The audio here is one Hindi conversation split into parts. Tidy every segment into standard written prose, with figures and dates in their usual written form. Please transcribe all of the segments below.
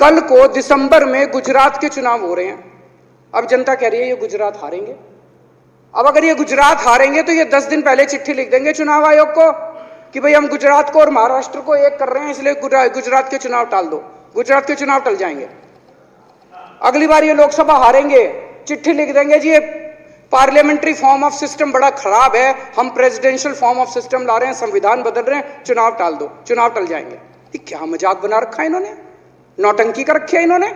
कल को दिसंबर में गुजरात के चुनाव हो रहे हैं। अब जनता कह रही है ये गुजरात हारेंगे। अब अगर ये गुजरात हारेंगे तो ये 10 दिन पहले चिट्ठी लिख देंगे चुनाव आयोग को कि भाई हम गुजरात को और महाराष्ट्र को एक कर रहे हैं, इसलिए गुजरात के चुनाव टाल दो। गुजरात के चुनाव टल जाएंगे। अगली बार ये लोकसभा हारेंगे, चिट्ठी लिख देंगे जी ये पार्लियामेंट्री फॉर्म ऑफ सिस्टम बड़ा खराब है, हम प्रेसिडेंशियल फॉर्म ऑफ सिस्टम ला रहे हैं, संविधान बदल रहे हैं, चुनाव टाल दो। चुनाव टल जाएंगे। ये क्या मजाक बना रखा है इन्होंने, नौटंकी कर रखी है इन्होंने।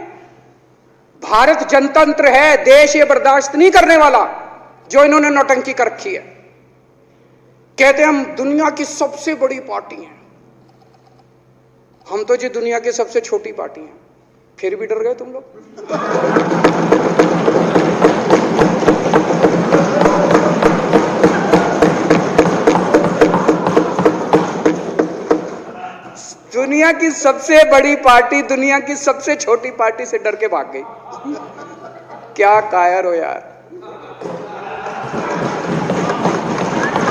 भारत जनतंत्र है, देश ये बर्दाश्त नहीं करने वाला जो इन्होंने नौटंकी कर रखी है। कहते हैं हम दुनिया की सबसे बड़ी पार्टी हैं, हम तो जी दुनिया की सबसे छोटी पार्टी हैं। फिर भी डर गए तुम लोग। दुनिया की सबसे बड़ी पार्टी दुनिया की सबसे छोटी पार्टी से डर के भाग गई। क्या कायर हो यार।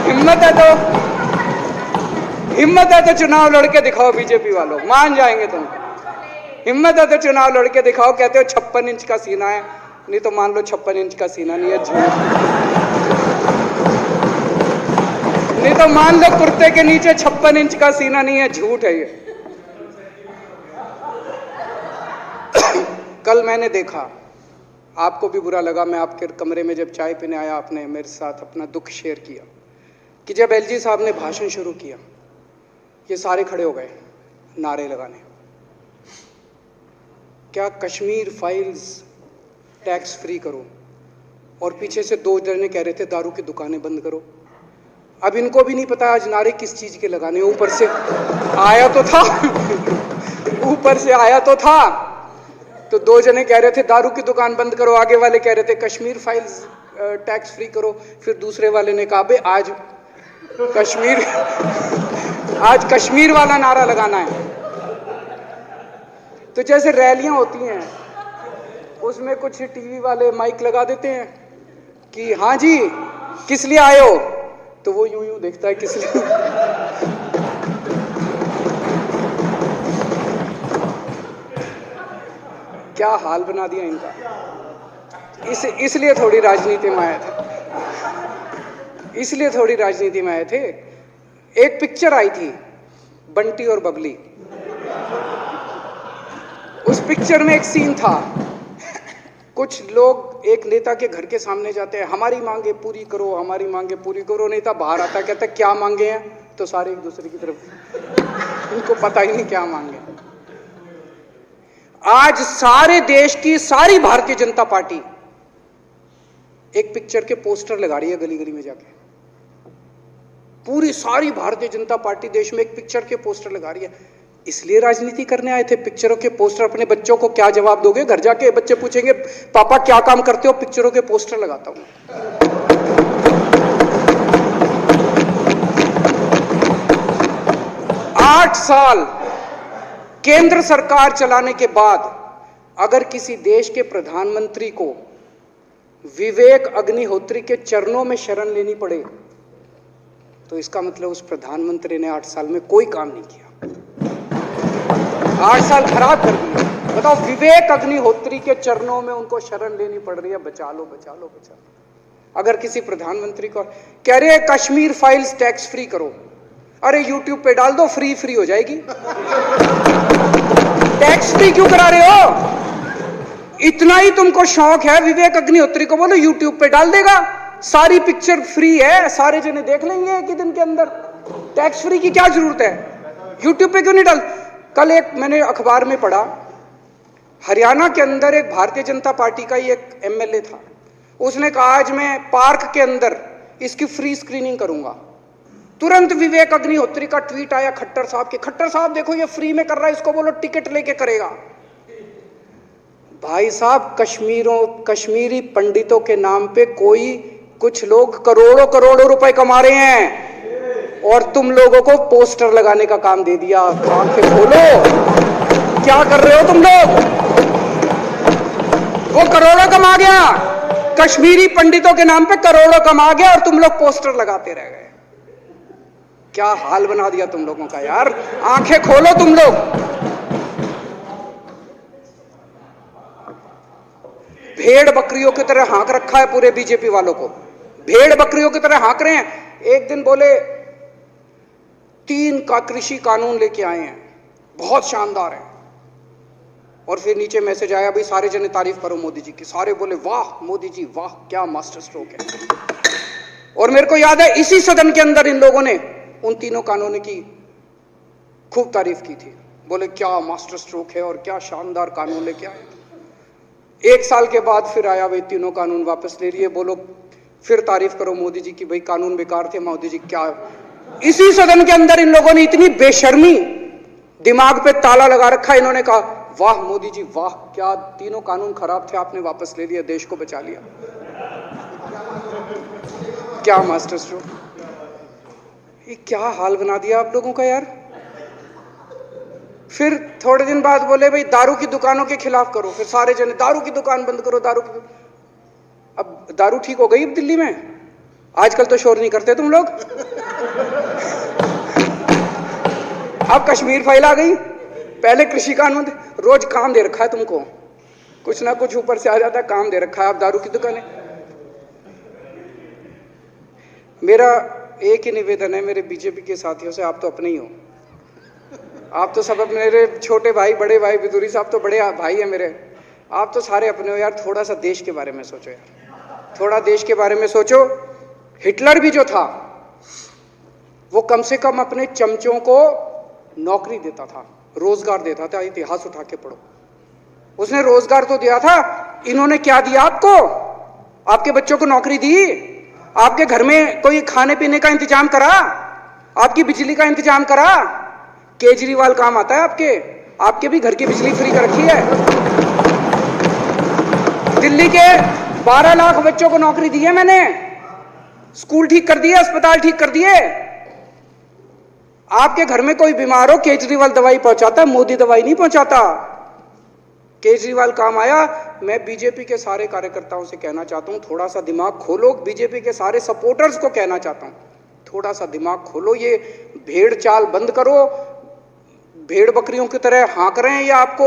हिम्मत है तो चुनाव लड़के दिखाओ बीजेपी वालों, मान जाएंगे तुमको। हिम्मत है तो चुनाव लड़के दिखाओ। कहते हो 56 इंच का सीना है, नहीं तो मान लो 56 इंच का सीना नहीं है, झूठ। नहीं तो मान लो कुर्ते के नीचे 56 इंच का सीना नहीं है, झूठ है ये। कल मैंने देखा, आपको भी बुरा लगा, मैं आपके कमरे में जब चाय पीने आया आपने मेरे साथ अपना दुख शेयर किया कि जब एलजी साहब ने भाषण शुरू किया ये सारे खड़े हो गए नारे लगाने। क्या कश्मीर फाइल्स टैक्स फ्री करो, और पीछे से 2 जने कह रहे थे दारू की दुकानें बंद करो। अब इनको भी नहीं पता आज नारे किस चीज के लगाने। ऊपर से आया तो था ऊपर से आया तो था, तो 2 जने कह रहे थे दारू की दुकान बंद करो, आगे वाले कह रहे थे कश्मीर फाइल्स टैक्स फ्री करो, फिर दूसरे वाले ने कहा बे आज कश्मीर वाला नारा लगाना है। तो जैसे रैलियां होती हैं उसमें कुछ टीवी वाले माइक लगा देते हैं कि हाँ जी किस लिए आए हो, तो वो यूं यूं देखता है किस लिए। क्या हाल बना दिया इनका। इसलिए थोड़ी राजनीति में आए थे, इसलिए थोड़ी राजनीति में आए थे। एक पिक्चर आई थी बंटी और बबली, उस पिक्चर में एक सीन था, कुछ लोग एक नेता के घर के सामने जाते हैं, हमारी मांगे पूरी करो, हमारी मांगे पूरी करो। नेता बाहर आता है, कहता है क्या मांगे हैं, तो सारे एक दूसरे की तरफ, उनको पता ही नहीं क्या मांगे। आज सारे देश की सारी भारतीय जनता पार्टी एक पिक्चर के पोस्टर लगा रही है गली गली में जाके। पूरी सारी भारतीय जनता पार्टी देश में एक पिक्चर के पोस्टर लगा रही है। इसलिए राजनीति करने आए थे। पिक्चरों के पोस्टर, अपने बच्चों को क्या जवाब दोगे? घर जाके बच्चे पूछेंगे पापा क्या काम करते हो? पिक्चरों के पोस्टर लगाता हूं। 8 साल केंद्र सरकार चलाने के बाद अगर किसी देश के प्रधानमंत्री को विवेक अग्निहोत्री के चरणों में शरण लेनी पड़े तो इसका मतलब उस प्रधानमंत्री ने 8 साल में कोई काम नहीं किया। 8 साल खराब कर दिए। बताओ, विवेक अग्निहोत्री के चरणों में उनको शरण लेनी पड़ रही है, बचा लो बचा लो बचा लो। अगर किसी प्रधानमंत्री को कह रहे हैं कश्मीर फाइल्स टैक्स फ्री करो, अरे यूट्यूब पे डाल दो, फ्री हो जाएगी। टैक्स फ्री क्यों करा रहे हो? इतना ही तुमको शौक है, विवेक अग्निहोत्री को बोलो यूट्यूब पे डाल देगा, सारी पिक्चर फ्री है, सारे जने देख लेंगे एक ही दिन के अंदर। टैक्स फ्री की क्या जरूरत है? यूट्यूब पे क्यों नहीं डाल? कल एक मैंने अखबार में पढ़ा, हरियाणा के अंदर एक भारतीय जनता पार्टी का ही एक एमएलए था, उसने कहा आज मैं पार्क के अंदर इसकी फ्री स्क्रीनिंग करूंगा। तुरंत विवेक अग्निहोत्री का ट्वीट आया खट्टर साहब के, खट्टर साहब देखो ये फ्री में कर रहा है, इसको बोलो टिकट लेके करेगा। भाई साहब, कश्मीरी पंडितों के नाम पे कुछ लोग करोड़ों रुपए कमा रहे हैं और तुम लोगों को पोस्टर लगाने का काम दे दिया। आंखें खोलो, क्या कर रहे हो तुम लोग? वो करोड़ों कमा गया, कश्मीरी पंडितों के नाम पे करोड़ों कमा गया और तुम लोग पोस्टर लगाते रह गए। क्या हाल बना दिया तुम लोगों का यार। आंखें खोलो तुम लोग। भेड़ बकरियों की तरह हाँक रखा है पूरे बीजेपी वालों को, भेड़ बकरियों की तरह हाँक रहे हैं। एक दिन बोले 3 का कृषि कानून लेके आए हैं, बहुत शानदार है, और फिर नीचे मैसेज आया भाई सारे जने तारीफ करो मोदी जी की। सारे बोले वाह मोदी जी वाह, क्या मास्टर स्ट्रोक है। और मेरे को याद है इसी सदन के अंदर इन लोगों ने उन 3 कानूनों की खूब तारीफ की थी, बोले क्या मास्टर स्ट्रोक है और क्या शानदार कानून लेके आए। 1 साल के बाद फिर आया भाई 3 कानून वापस ले लिए, बोलो फिर तारीफ करो मोदी जी की, भाई कानून बेकार थे मोदी जी क्या। इसी सदन के अंदर इन लोगों ने इतनी बेशर्मी, दिमाग पे ताला लगा रखा, इन्होंने कहा वाह मोदी जी वाह, क्या 3 कानून खराब थे आपने वापस ले लिया, देश को बचा लिया। क्या मास्टर स्ट्रोक, ये क्या हाल बना दिया आप लोगों का यार। फिर थोड़े दिन बाद बोले भाई दारू की दुकानों के खिलाफ करो, फिर सारे जने दारू की दुकान बंद करो, दारू की। अब दारू ठीक हो गई दिल्ली में, आजकल तो शोर नहीं करते तुम लोग। अब कश्मीर फाइल आ गई, पहले कृषि कानून, रोज काम दे रखा है तुमको, कुछ ना कुछ ऊपर से आ जाता है, काम दे रखा है। अब दारू की दुकान है। मेरा एक ही निवेदन है मेरे बीजेपी के साथियों से, आप तो अपने ही हो, आप तो सब अपने, मेरे छोटे भाई बड़े भाई बिदुरी साहब तो बड़े भाई है मेरे, आप तो सारे अपने हो यार। थोड़ा सा देश के बारे में सोचो यार, थोड़ा देश के बारे में सोचो। हिटलर भी जो था वो कम से कम अपने चमचों को नौकरी देता था, रोजगार देता था। इतिहास उठा के पढ़ो, उसने रोजगार तो दिया था। इन्होंने क्या दिया आपको? आपके बच्चों को नौकरी दी, आपके घर में कोई खाने पीने का इंतजाम करा, आपकी बिजली का इंतजाम करा। केजरीवाल काम आता है आपके भी घर की बिजली फ्री कर रखी है। दिल्ली के 12 लाख बच्चों को नौकरी दी है मैंने, स्कूल ठीक कर दिए, अस्पताल ठीक कर दिए। आपके घर में कोई बीमार हो, केजरीवाल दवाई पहुंचाता है, मोदी दवाई नहीं पहुंचाता। केजरीवाल काम आया। मैं बीजेपी के सारे कार्यकर्ताओं से कहना चाहता हूं, थोड़ा सा दिमाग खोलो। बीजेपी के सारे सपोर्टर्स को कहना चाहता हूं, थोड़ा सा दिमाग खोलो। ये भेड़ चाल बंद करो, भेड़ बकरियों की तरह हाँक रहे हैं ये आपको,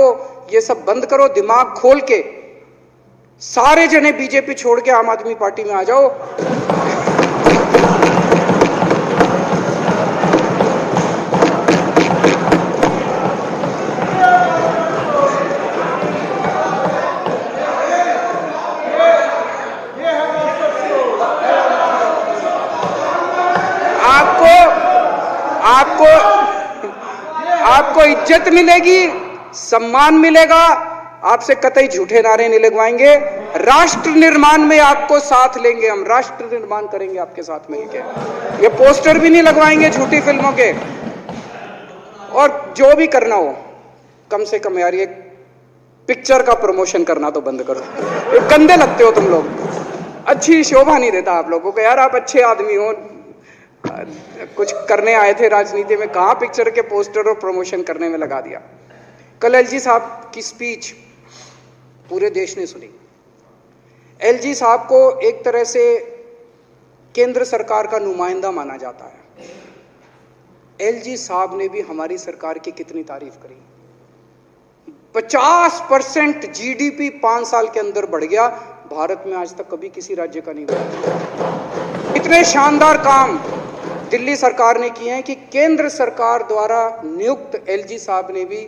ये सब बंद करो। दिमाग खोल के सारे जने बीजेपी छोड़ के आम आदमी पार्टी में आ जाओ। आपको इज्जत मिलेगी, सम्मान मिलेगा, आपसे कतई झूठे नारे नहीं लगवाएंगे। राष्ट्र निर्माण में आपको साथ लेंगे हम, राष्ट्र निर्माण करेंगे आपके साथ मिलकर। ये पोस्टर भी नहीं लगवाएंगे झूठी फिल्मों के। और जो भी करना हो, कम से कम यार ये पिक्चर का प्रमोशन करना तो बंद करो। ये गंदे लगते हो तुम लोग, अच्छी शोभा नहीं देता आप लोगों को यार। आप अच्छे आदमी हो, कुछ करने आए थे राजनीति में, कहां पिक्चर के पोस्टर और प्रमोशन करने में लगा दिया। कल एलजी साहब की स्पीच पूरे देश ने सुनी। एलजी साहब को एक तरह से केंद्र सरकार का नुमाइंदा माना जाता है। एलजी साहब ने भी हमारी सरकार की कितनी तारीफ करी। 50% जीडीपी 5 साल के अंदर बढ़ गया, भारत में आज तक कभी किसी राज्य का नहीं बढ़ा। इतने शानदार काम दिल्ली सरकार ने किए हैं कि केंद्र सरकार द्वारा नियुक्त एलजी साहब ने भी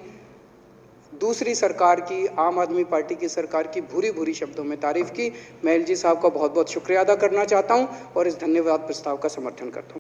दूसरी सरकार की, आम आदमी पार्टी की सरकार की भूरी भूरी शब्दों में तारीफ की। मैं एलजी साहब का बहुत बहुत शुक्रिया अदा करना चाहता हूं और इस धन्यवाद प्रस्ताव का समर्थन करता हूं।